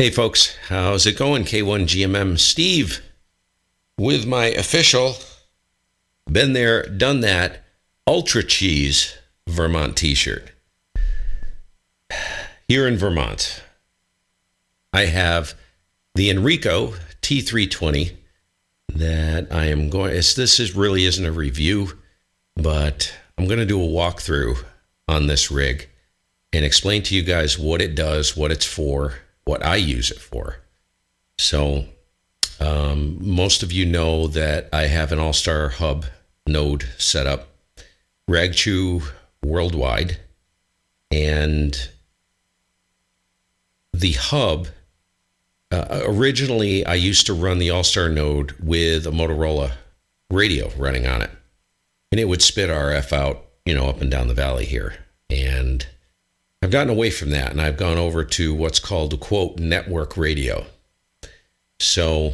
Hey folks, how's it going? K1GMM Steve with my official been there, done that Ultra Cheese Vermont t-shirt. Here in Vermont, I have the INRICO T320 that I am going, really isn't a review, but I'm going to do a walkthrough on this rig and explain to you guys what it does, what it's for, what I use it for. So most of you know that I have an All-Star Hub node set up, RagChew worldwide, and the hub, originally I used to run the All-Star node with a Motorola radio running on it, and it would spit RF out, up and down the valley here. And I've gotten away from that, and I've gone over to what's called, quote, network radio. So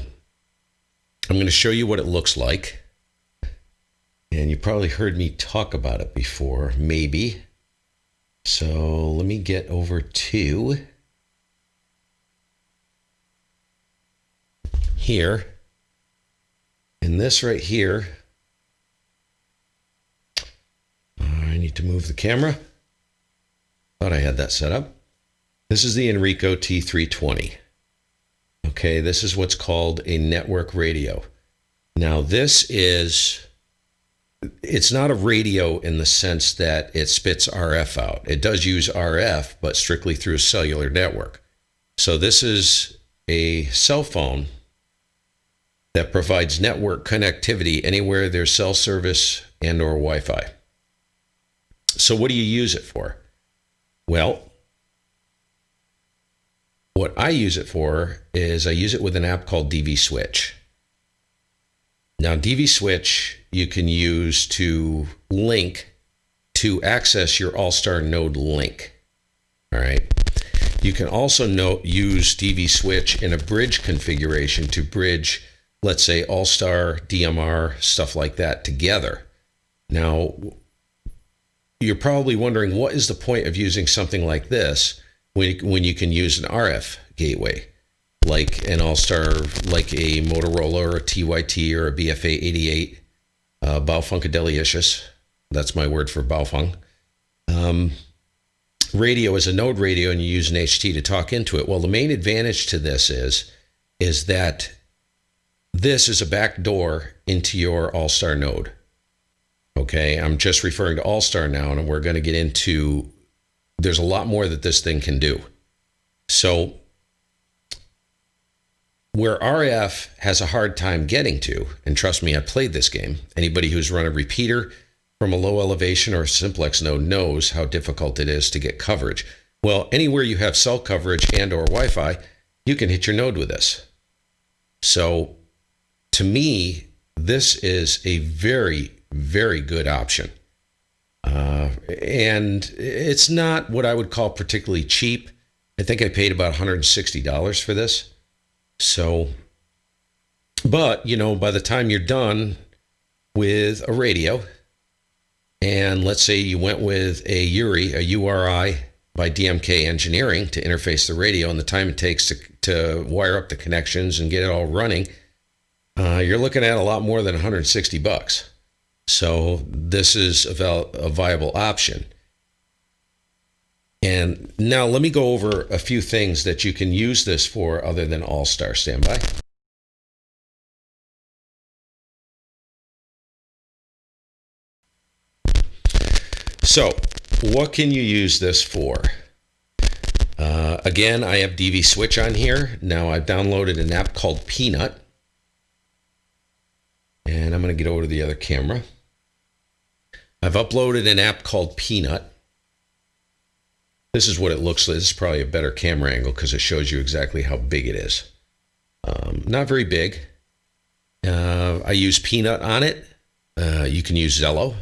I'm going to show you what it looks like. And you probably heard me talk about it before, maybe. So let me get over to here. And this right here, I need to move the camera. Thought I had that set up. This is the INRICO T320. Okay, this is what's called a network radio. Now it's not a radio in the sense that it spits RF out. It does use RF, but strictly through a cellular network. So this is a cell phone that provides network connectivity anywhere there's cell service and or Wi-Fi. So what do you use it for? Well, what I use it for is I use it with an app called DV Switch. Now, DV Switch you can use to link to access your All-Star node link. All right. You can also use DV Switch in a bridge configuration to bridge, let's say, All-Star, DMR, stuff like that together. Now, you're probably wondering, what is the point of using something like this when you can use an RF gateway, like an All-Star, like a Motorola or a TYT or a BFA 88, Baufunkadelicious, that's my word for Baufeng. Radio is a node radio, and you use an HT to talk into it. Well, the main advantage to this is that this is a back door into your All-Star node. Okay, I'm just referring to All-Star now, and we're going to get into, there's a lot more that this thing can do. So where RF has a hard time getting to, and trust me, I played this game, anybody who's run a repeater from a low elevation or a simplex node knows how difficult it is to get coverage. Well, anywhere you have cell coverage and or Wi-Fi, you can hit your node with this. So to me, this is a very, very good option. And it's not what I would call particularly cheap. I think I paid about $160 for this. So, but, by the time you're done with a radio, and let's say you went with a URI by DMK Engineering to interface the radio, and the time it takes to wire up the connections and get it all running, you're looking at a lot more than $160. So this is a viable option. And now let me go over a few things that you can use this for other than All-Star. Standby. So what can you use this for? Again, I have DV Switch on here. Now I've downloaded an app called Peanut. And I'm going to get over to the other camera. I've uploaded an app called Peanut. This is what it looks like. This is probably a better camera angle because it shows you exactly how big it is. Not very big. I use Peanut on it. You can use Zello,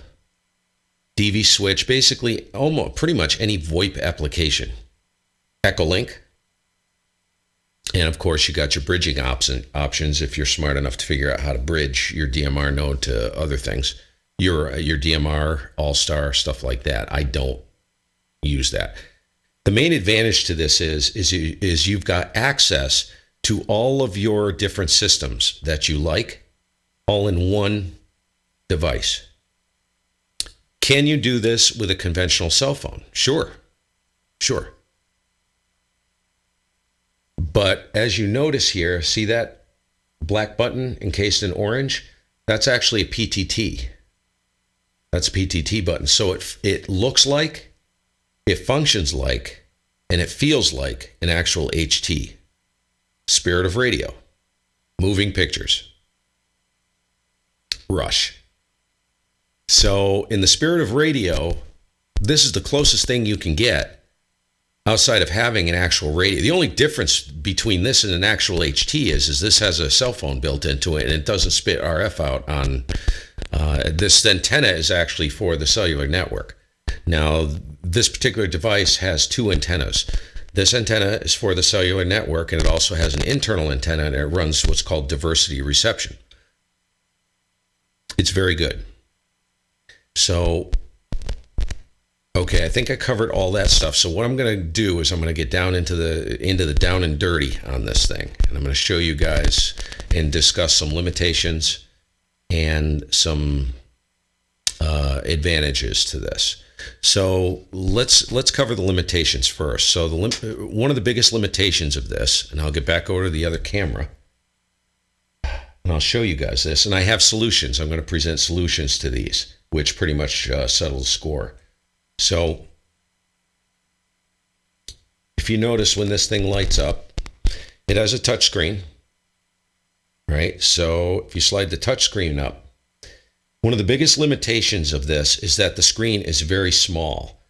DV Switch, basically almost pretty much any VoIP application. Echolink. And of course, you got your bridging options if you're smart enough to figure out how to bridge your DMR node to other things. Your DMR, All-Star, stuff like that. I don't use that. The main advantage to this is you've got access to all of your different systems that you like, all in one device. Can you do this with a conventional cell phone? Sure. But as you notice here, see that black button encased in orange? That's actually a PTT. That's a PTT button. So it looks like, it functions like, and it feels like an actual HT. Spirit of radio. Moving pictures. Rush. So in the spirit of radio, this is the closest thing you can get outside of having an actual radio. The only difference between this and an actual HT is this has a cell phone built into it, and it doesn't spit RF out on this antenna is actually for the cellular network. Now, this particular device has two antennas. This antenna is for the cellular network, and it also has an internal antenna, and it runs what's called diversity reception. It's very good. So, okay, I think I covered all that stuff. So what I'm going to do is I'm going to get down into the down and dirty on this thing, and I'm going to show you guys and discuss some limitations and some advantages to this. So let's cover the limitations first. So one of the biggest limitations of this, and I'll get back over to the other camera, and I'll show you guys this. And I have solutions. I'm going to present solutions to these, which pretty much settle the score. So if you notice when this thing lights up, it has a touch screen, right? So if you slide the touch screen up, one of the biggest limitations of this is that the screen is very small.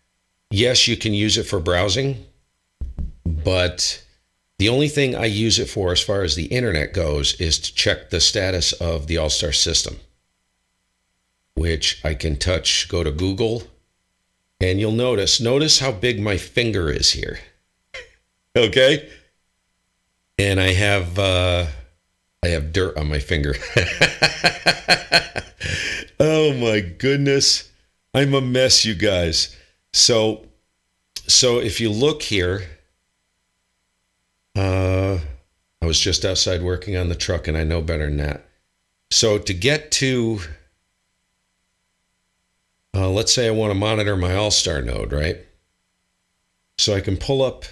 Yes, you can use it for browsing, but the only thing I use it for as far as the internet goes is to check the status of the All-Star system, which I can touch, go to Google, and you'll notice how big my finger is here. Okay? And I have dirt on my finger. Oh my goodness. I'm a mess, you guys. So if you look here, I was just outside working on the truck, and I know better than that. So to get to, let's say I want to monitor my All-Star node, right? So I can pull up,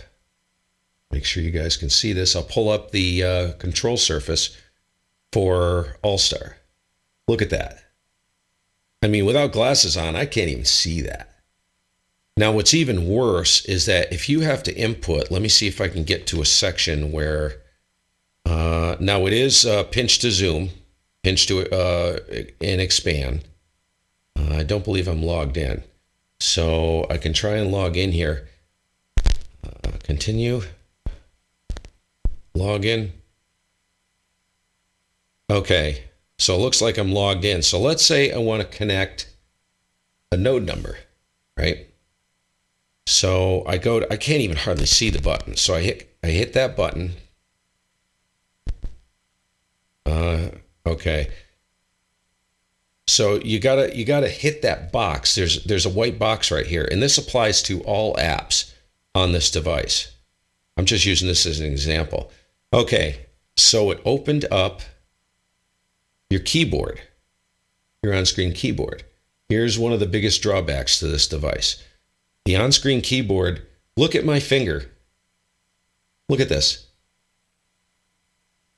make sure you guys can see this. I'll pull up the control surface for All-Star. Look at that. I mean, without glasses on, I can't even see that. Now, what's even worse is that if you have to input, let me see if I can get to a section where, now it is pinch to zoom, pinch to and expand. I don't believe I'm logged in. So I can try and log in here. Continue. Log in. Okay. So it looks like I'm logged in. So let's say I want to connect a node number, right? So I can't even hardly see the button. So I hit that button. Okay. So you gotta hit that box. There's a white box right here, and this applies to all apps on this device. I'm just using this as an example. Okay, so it opened up your keyboard, your on-screen keyboard. Here's one of the biggest drawbacks to this device. The on-screen keyboard, look at my finger. Look at this.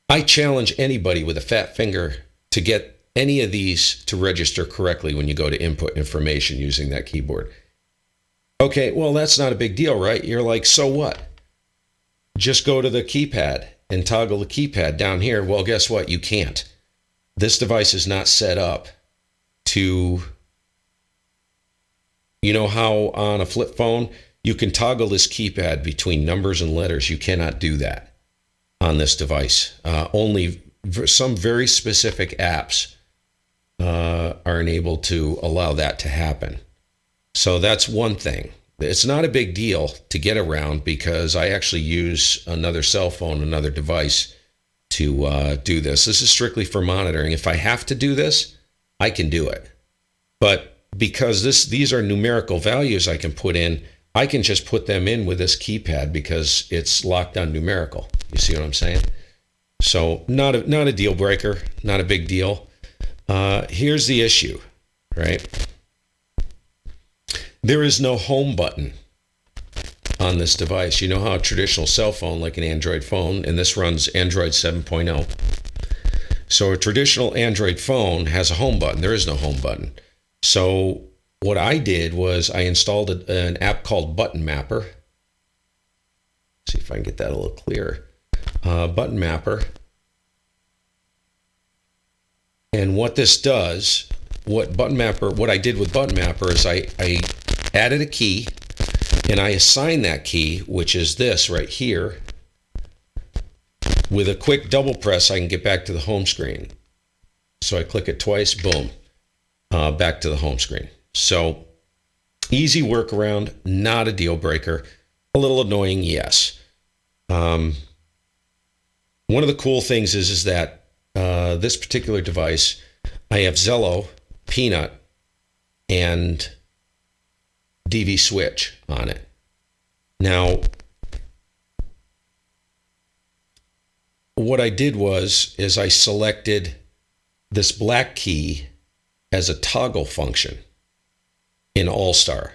I challenge anybody with a fat finger to get any of these to register correctly when you go to input information using that keyboard. Okay, well, that's not a big deal, right? You're like, so what? Just go to the keypad and toggle the keypad down here. Well, guess what? You can't. This device is not set up to, you know how on a flip phone, you can toggle this keypad between numbers and letters. You cannot do that on this device. Only some very specific apps are enabled to allow that to happen. So that's one thing. It's not a big deal to get around because I actually use another cell phone, another device to do this. This is strictly for monitoring. If I have to do this, I can do it. But because these are numerical values I can put in, I can just put them in with this keypad because it's locked on numerical. You see what I'm saying? So not a deal breaker, not a big deal. Here's the issue, right? There is no home button on this device. You know how a traditional cell phone, like an Android phone, and this runs Android 7.0. So a traditional Android phone has a home button. There is no home button. So what I did was I installed an app called Button Mapper. Let's see if I can get that a little clearer. Button Mapper. And what this does, what I did with Button Mapper is I added a key and I assigned that key, which is this right here. With a quick double press, I can get back to the home screen. So I click it twice, boom, back to the home screen. So easy workaround, not a deal breaker. A little annoying, yes. One of the cool things is that this particular device, I have Zello, Peanut, and DV Switch on it. Now, what I did is I selected this black key as a toggle function in All-Star.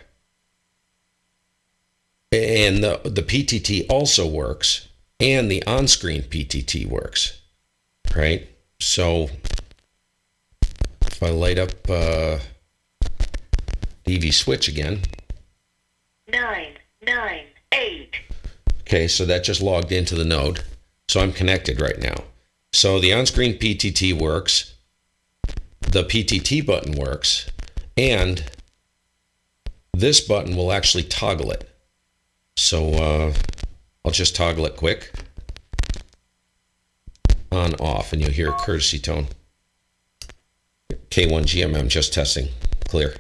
And the PTT also works, and the on-screen PTT works, right? So if I light up DV Switch again. 998. Okay, so that just logged into the node. So I'm connected right now. So the on-screen PTT works, the PTT button works, and this button will actually toggle it. So I'll just toggle it quick. On, off, and you'll hear a courtesy tone. K1GMM, just testing, clear.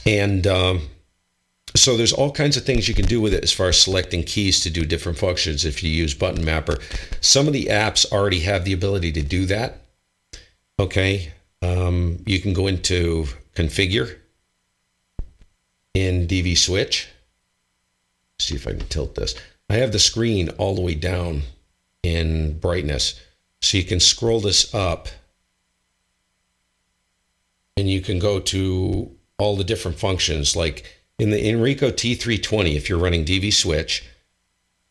And so there's all kinds of things you can do with it as far as selecting keys to do different functions if you use Button Mapper. Some of the apps already have the ability to do that. Okay, you can go into Configure in DV Switch. See if I can tilt this. I have the screen all the way down in brightness, so you can scroll this up and you can go to all the different functions. Like in the INRICO T320, if you're running DV Switch,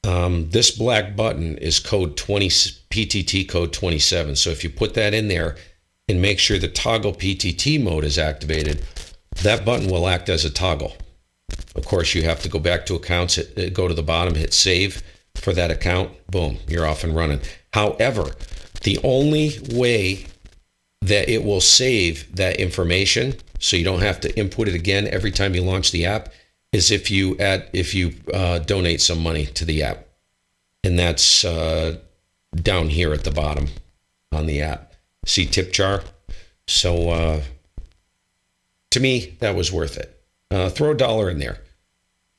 this black button is code 20, PTT code 27. So if you put that in there and make sure the toggle PTT mode is activated, that button will act as a toggle. Of course, you have to go back to accounts, go to the bottom, hit save for that account. Boom, you're off and running. However, the only way that it will save that information, so you don't have to input it again every time you launch the app, is if you donate some money to the app, and that's down here at the bottom on the app. See tip jar. So to me, that was worth it. Throw $1 in there,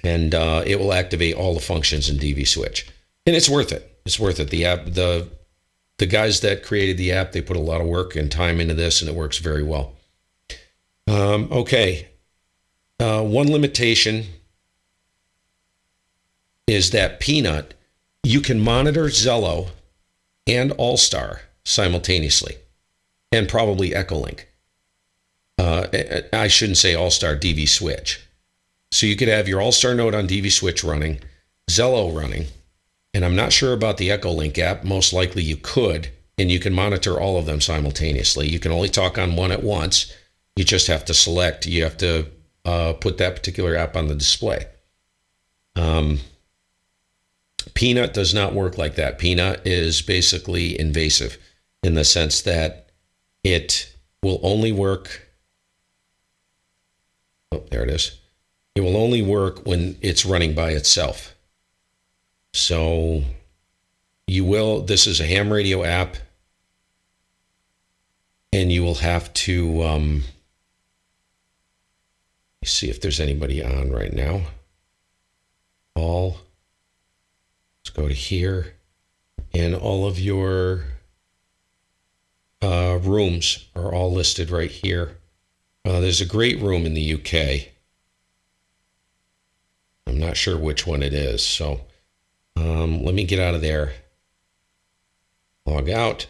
and it will activate all the functions in DV Switch, and it's worth it. It's worth it. The app, the guys that created the app, they put a lot of work and time into this, and it works very well. Okay. One limitation is that Peanut, you can monitor Zello and All-Star simultaneously, and probably Echolink. I shouldn't say All-Star, DV Switch. So you could have your All-Star node on DV Switch running, Zello running, and I'm not sure about the Echolink app. Most likely you could, and you can monitor all of them simultaneously. You can only talk on one at once. You just have to select. You have to put that particular app on the display. Peanut does not work like that. Peanut is basically invasive in the sense that it will only work. Oh, there it is. It will only work when it's running by itself. So this is a ham radio app, and you will have to see if there's anybody on right now. Let's go to here, and all of your rooms are all listed right here. There's a great room in the UK. not sure which one it is. So let me get out of there. Log out,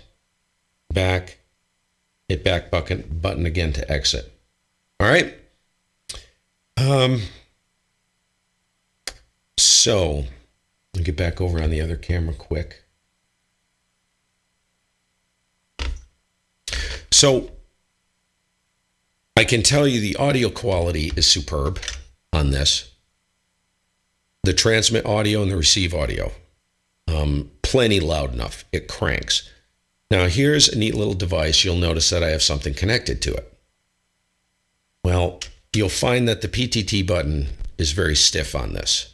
back, hit back button again to exit. All right. So I'll get back over on the other camera quick. So I can tell you the audio quality is superb on this. The transmit audio and the receive audio, plenty loud enough. It cranks. Now here's a neat little device. You'll notice that I have something connected to it. Well, you'll find that the PTT button is very stiff on this.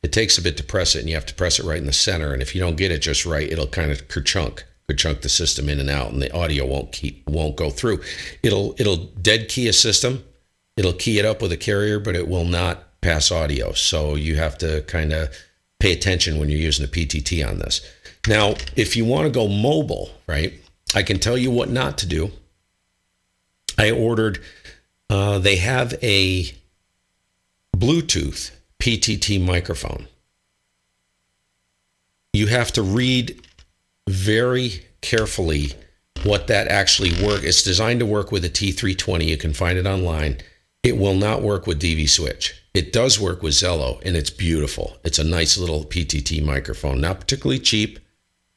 It takes a bit to press it, and you have to press it right in the center. And if you don't get it just right, it'll kind of kerchunk the system in and out, and the audio won't go through. It'll dead key a system. It'll key it up with a carrier, but it will not pass audio. So you have to kind of pay attention when you're using the PTT on this. Now, if you want to go mobile, right, I can tell you what not to do. I ordered, they have a Bluetooth PTT microphone. You have to read very carefully what that actually works. It's designed to work with a T320. You can find it online. It will not work with DV Switch. It does work with Zello, and it's beautiful. It's a nice little PTT microphone. Not particularly cheap,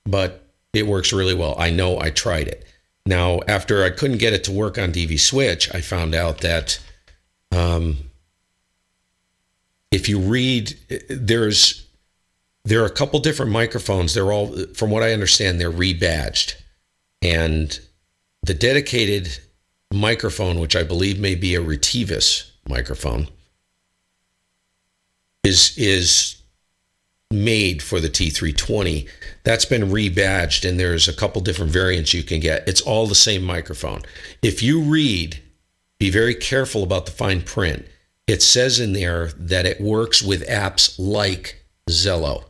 but it works really well. I know, I tried it. Now, after I couldn't get it to work on DV Switch, I found out that if you read, there are a couple different microphones. They're all, from what I understand, they're rebadged. And the dedicated microphone, which I believe may be a Retevis microphone, is made for the T320. That's been rebadged, and there's a couple different variants you can get. It's all the same microphone. If you read, be very careful about the fine print. It says in there that it works with apps like Zello.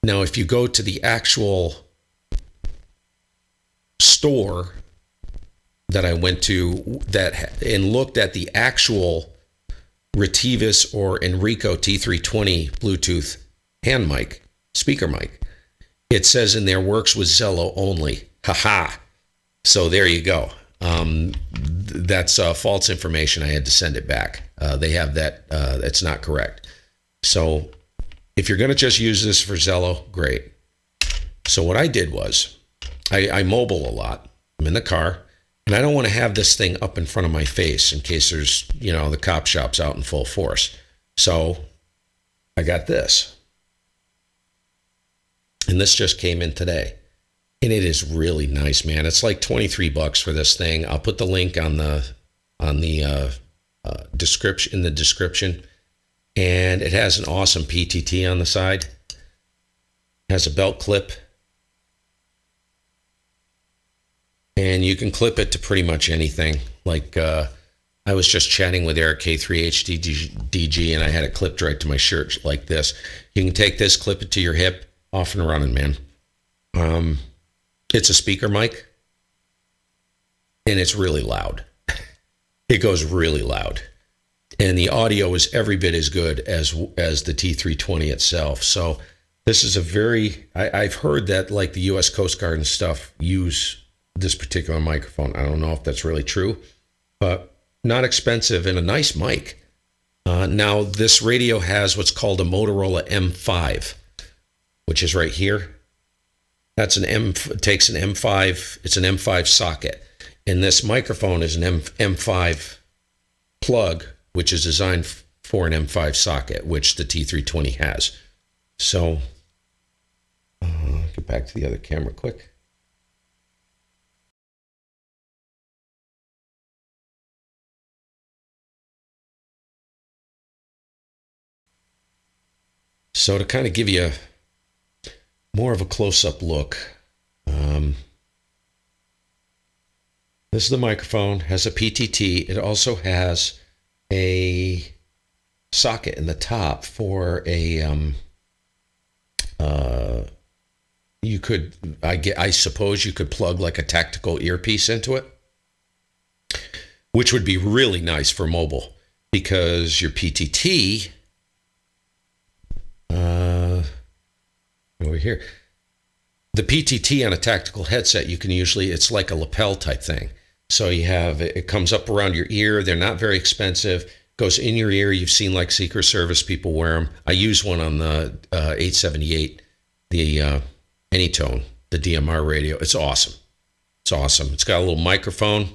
Now, if you go to the actual store that I went to and looked at the actual Retevis or INRICO T320 Bluetooth hand mic, speaker mic, it says in there works with Zello only. Haha. So there you go. That's false information. I had to send it back. They have that. That's not correct. So if you're going to just use this for Zello, great. So what I did was I mobile a lot. I'm in the car, and I don't want to have this thing up in front of my face in case there's, the cop shop's out in full force. So I got this. And this just came in today. And it is really nice, man. It's like $23 for this thing. I'll put the link on the description, in the description. And it has an awesome PTT on the side. It has a belt clip. And you can clip it to pretty much anything. Like I was just chatting with Eric K3HDG, and I had it clipped right to my shirt like this. You can take this, clip it to your hip, off and running, man. It's a speaker mic, and it's really loud. It goes really loud. And the audio is every bit as good as the T320 itself. So this is a very, I've heard that like the U.S. Coast Guard and stuff use this particular microphone. I don't know if that's really true, but not expensive and a nice mic. Now, this radio has what's called a Motorola M5, which is right here. That's takes an M5, it's an M5 socket. And this microphone is an M5 plug, which is designed for an M5 socket, which the T320 has. So, get back to the other camera quick. So to kind of give you more of a close-up look, this is the microphone, has a PTT. It also has a socket in the top for a, I suppose you could plug like a tactical earpiece into it, which would be really nice for mobile, because your PTT here. The PTT on a tactical headset, you can usually, it's like a lapel type thing. So you have, it comes up around your ear. They're not very expensive. Goes in your ear. You've seen like Secret Service people wear them. I use one on the 878, the Anytone, the DMR radio. It's awesome. It's awesome. It's got a little microphone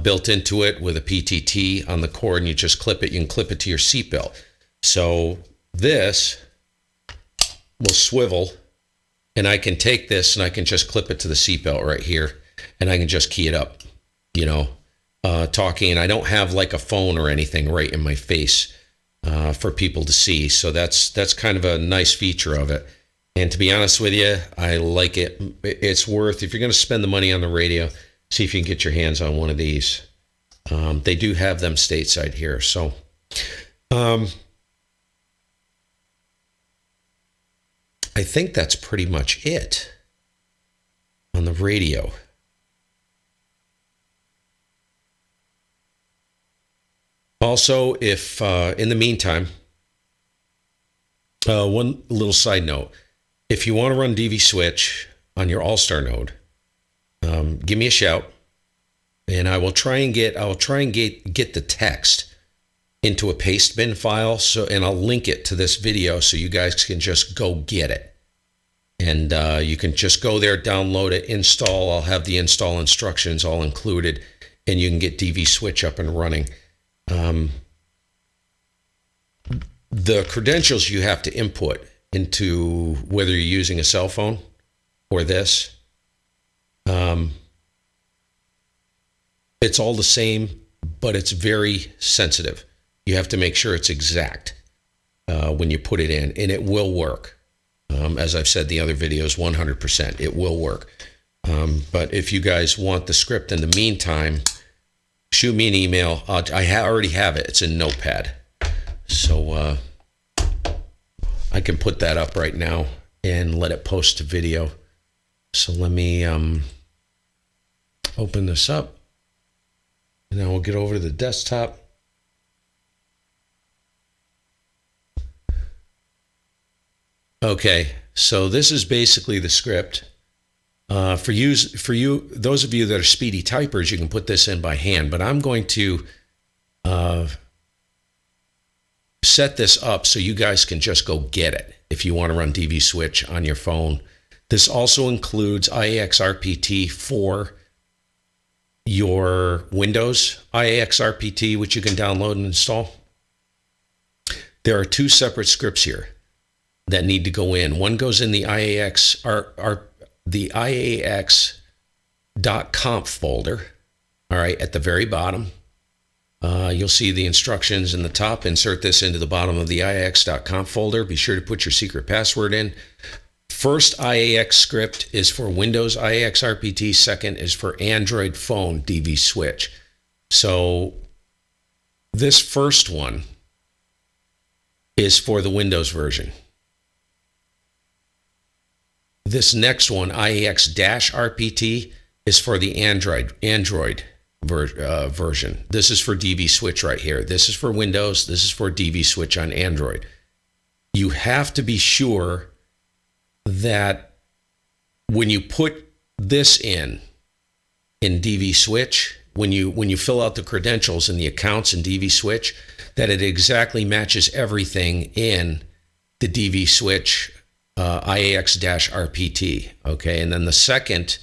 built into it with a PTT on the cord, and you just clip it. You can clip it to your seatbelt. So this will swivel, and I can take this and I can just clip it to the seatbelt right here, and I can just key it up, talking. And I don't have like a phone or anything right in my face for people to see. So that's kind of a nice feature of it. And to be honest with you, I like it. It's worth, if you're going to spend the money on the radio, see if you can get your hands on one of these. They do have them stateside here. So I think that's pretty much it on the radio. Also, if in the meantime, one little side note, if you want to run DV switch on your All-Star node, give me a shout, and I will try and get the text into a paste bin file. And I'll link it to this video so you guys can just go get it. And you can just go there, download it, install. I'll have the install instructions all included, and you can get DV switch up and running. The credentials you have to input into whether you're using a cell phone or this, it's all the same, but it's very sensitive. You have to make sure it's exact when you put it in, and it will work. As I've said in the other videos, 100%, it will work. But if you guys want the script in the meantime, shoot me an email. I already have it. It's in Notepad. So I can put that up right now and let it post to video. So let me open this up. And then we'll get over to the desktop. Okay, so this is basically the script. For you, those of you that are speedy typers, you can put this in by hand, but I'm going to set this up so you guys can just go get it if you want to run DV switch on your phone. This also includes IAXRPT for your Windows IAXRPT, which you can download and install. There are two separate scripts here that need to go in. One goes in the IAX.conf folder, all right, at the very bottom. You'll see the instructions in the top. Insert this into the bottom of the IAX.conf folder. Be sure to put your secret password in. First IAX script is for Windows IAXRPT. Second is for Android phone DV switch. So this first one is for the Windows version. This next one, IAX-RPT, is for the Android version. This is for DV switch right here. This is for Windows. This is for DV switch on Android. You have to be sure that when you put this in DV switch, when you fill out the credentials and the accounts in DV switch, that it exactly matches everything in the DV switch IAX-RPT. Okay, and then the second,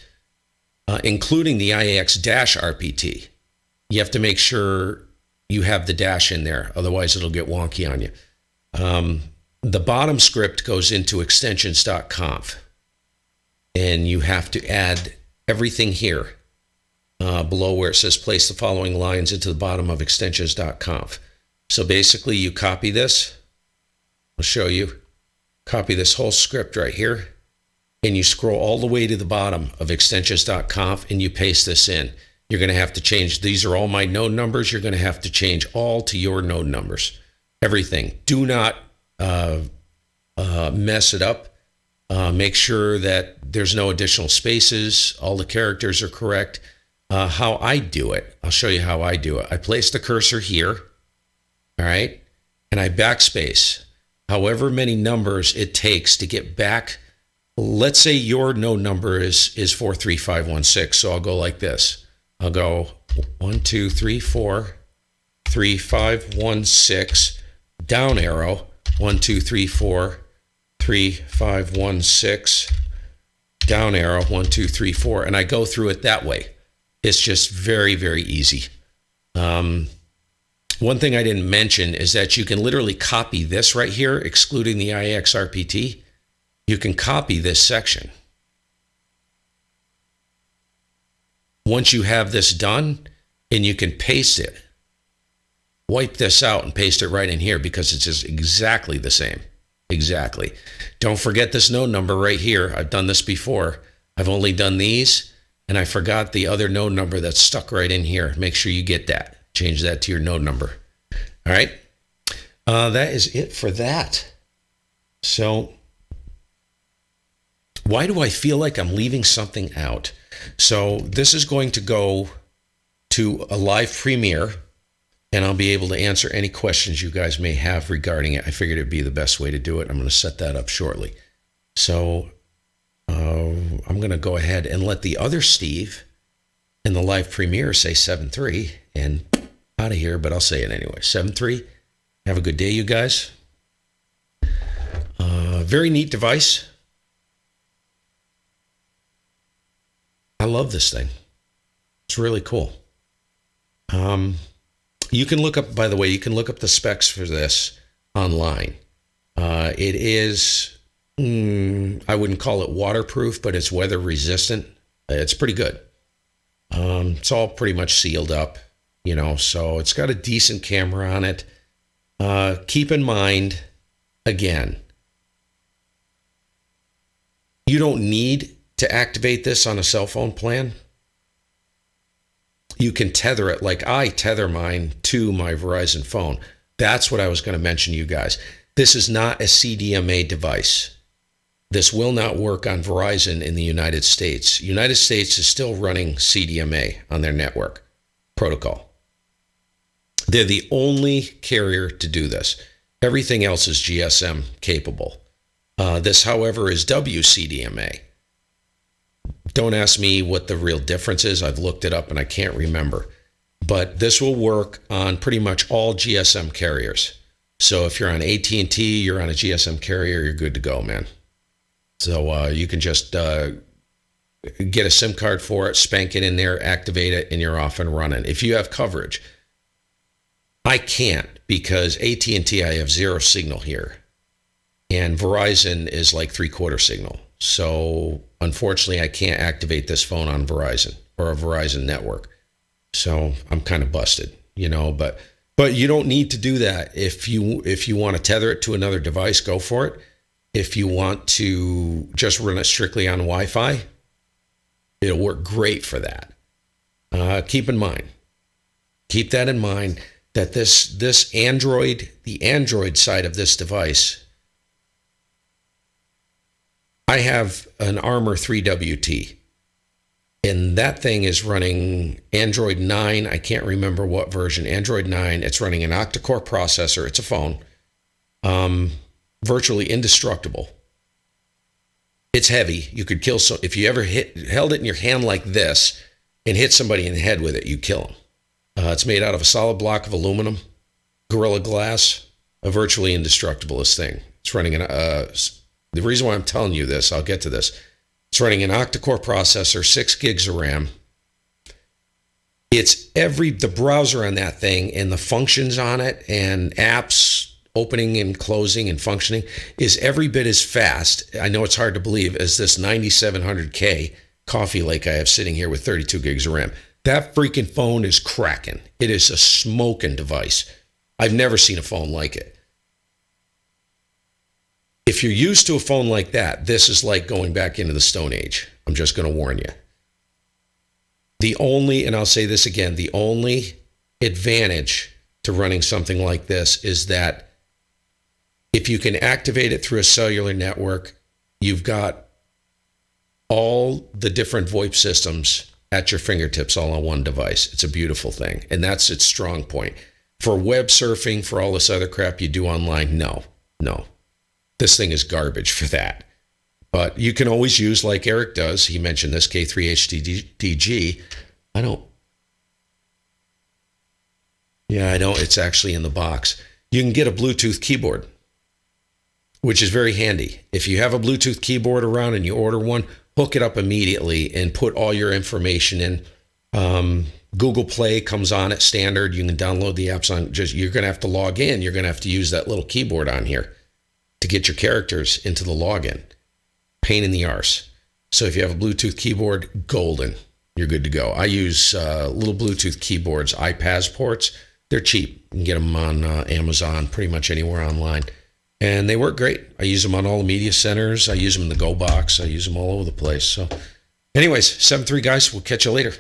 including the IAX-RPT, you have to make sure you have the dash in there, otherwise it'll get wonky on you. The bottom script goes into extensions.conf, and you have to add everything here below where it says place the following lines into the bottom of extensions.conf. So basically you copy this. I'll show you. Copy this whole script right here, and you scroll all the way to the bottom of extensions.conf, and you paste this in. You're going to have to change. These are all my node numbers. You're going to have to change all to your node numbers. Everything. Do not mess it up. Make sure that there's no additional spaces. All the characters are correct. How I do it, I'll show you how I do it. I place the cursor here, all right, and I backspace however many numbers it takes to get back let's say your node number is 43516. So I'll go like this. I'll go 1, 2, 3, 4, 3, 5, 1, 6, down arrow, 1, 2, 3, 4, 3, 5, 1, 6, down arrow, 1, 2, 3, 4, and I go through it that way. It's just very, very easy. One thing I didn't mention is that you can literally copy this right here, excluding the IAXRPT. You can copy this section. Once you have this done, and you can paste it, wipe this out and paste it right in here because it's just exactly the same. Exactly. Don't forget this node number right here. I've done this before. I've only done these, and I forgot the other node number that's stuck right in here. Make sure you get that. Change that to your node number. All right. That is it for that. So why do I feel like I'm leaving something out? So this is going to go to a live premiere, and I'll be able to answer any questions you guys may have regarding it. I figured it'd be the best way to do it. I'm going to set that up shortly. So I'm going to go ahead and let the other Steve in the live premiere say 7-3 and out of here, but I'll say it anyway. 7-3. Have a good day, you guys. Very neat device. I love this thing. It's really cool. You can look up, by the way, you can look up the specs for this online. It is, I wouldn't call it waterproof, but it's weather resistant. It's pretty good. It's all pretty much sealed up, so it's got a decent camera on it. Keep in mind, again, you don't need to activate this on a cell phone plan. You can tether it like I tether mine to my Verizon phone. That's what I was going to mention to you guys. This is not a CDMA device. This will not work on Verizon in the United States. United States is still running CDMA on their network protocol. They're the only carrier to do this. Everything else is GSM capable. This, however, is WCDMA. Don't ask me what the real difference is. I've looked it up and I can't remember. But this will work on pretty much all GSM carriers. So if you're on AT&T, you're on a GSM carrier, you're good to go, man. So you can just get a SIM card for it, spank it in there, activate it, and you're off and running. If you have coverage. I can't because AT&T, I have 0 signal here. And Verizon is like 3/4 signal. So unfortunately, I can't activate this phone on Verizon or a Verizon network. So I'm kind of busted, but you don't need to do that. If you want to tether it to another device, go for it. If you want to just run it strictly on Wi-Fi, it'll work great for that. Keep that in mind that this Android, the Android side of this device, I have an Armor 3WT, and that thing is running Android 9. I can't remember what version. Android 9. It's running an octa-core processor. It's a phone. Virtually indestructible. It's heavy. You could kill if you ever held it in your hand like this and hit somebody in the head with it, you kill them. It's made out of a solid block of aluminum, Gorilla Glass, a virtually indestructible thing. It's running the reason why I'm telling you this, I'll get to this. It's running an octa-core processor, 6 gigs of RAM. It's the browser on that thing and the functions on it and apps opening and closing and functioning is every bit as fast. I know it's hard to believe as this 9700K Coffee Lake I have sitting here with 32 gigs of RAM. That freaking phone is cracking. It is a smoking device. I've never seen a phone like it. If you're used to a phone like that, this is like going back into the Stone Age. I'm just going to warn you. And I'll say this again, the only advantage to running something like this is that if you can activate it through a cellular network, you've got all the different VoIP systems at your fingertips all on one device. It's a beautiful thing. And that's its strong point. For web surfing, for all this other crap you do online, no. This thing is garbage for that. But you can always use, like Eric does. He mentioned this K3HDG. I don't. It's actually in the box. You can get a Bluetooth keyboard, which is very handy. If you have a Bluetooth keyboard around and you order one, hook it up immediately and put all your information in. Google Play comes on at standard. You can download the apps on. You're going to have to log in. You're going to have to use that little keyboard on here to get your characters into the login. Pain in the arse. So if you have a Bluetooth keyboard, golden. You're good to go. I use little Bluetooth keyboards, iPads ports. They're cheap. You can get them on Amazon, pretty much anywhere online. And they work great. I use them on all the media centers. I use them in the Go box. I use them all over the place. So anyways, 7-3 guys, we'll catch you later.